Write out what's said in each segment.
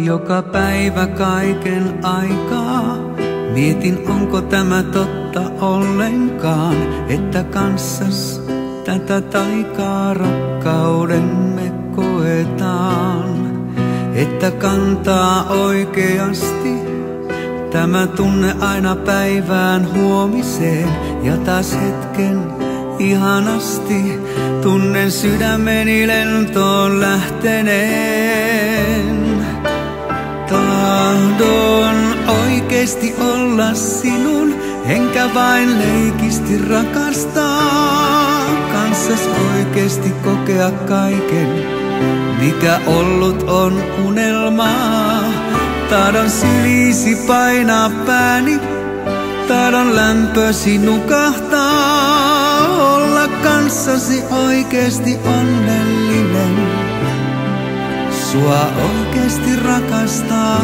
joka päivä kaiken aikaa. Mietin, onko tämä totta ollenkaan, että kanssas tätä taikaa rakkaudemme koetaan. Että kantaa oikeasti tämä tunne aina päivään huomiseen ja taas hetken ihanasti tunnen sydämeni lentoon lähteneen. Tahdon oikeesti olla sinun, enkä vain leikisti rakastaa. Kanssas oikeesti kokea kaiken, mikä ollut on unelmaa. Tahdon syliisi painaa pääni, tahdon lämpösi nukahtaa. Olla kanssasi oikeesti onnellinen, sua oikeesti rakastaa.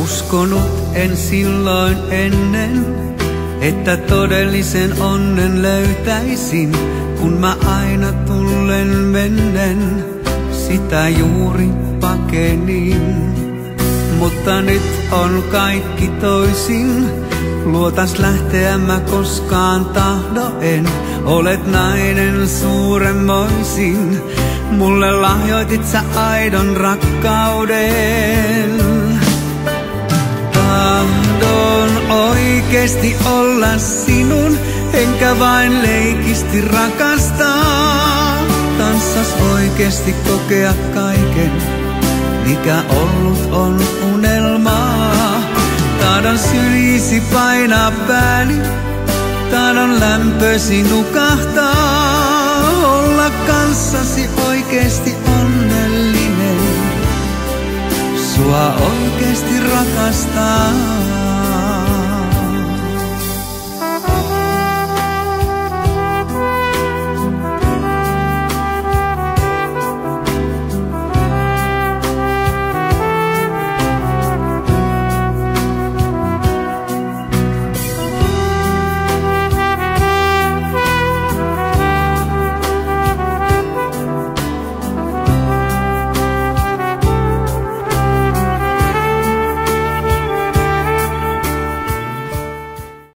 Uskonut en silloin ennen, että todellisen onnen löytäisin, kun mä aina tullen mennen sitä juuri pakenin. Mutta nyt on kaikki toisin, luotas lähteä mä koskaan tahdo en. Olet nainen suuremmoisin, mulle lahjoitit sä aidon rakkauden. Tahdon oikeesti olla sinun, enkä vain leikisti rakastaa. Kanssas oikeesti kokea kaiken, mikä ollut on unelmaa. Tahdon syliisi painaa pääni, tahdon lämpösi nukahtaa. Olla kanssasi oikeesti onnellinen, sua oikeesti rakastaa.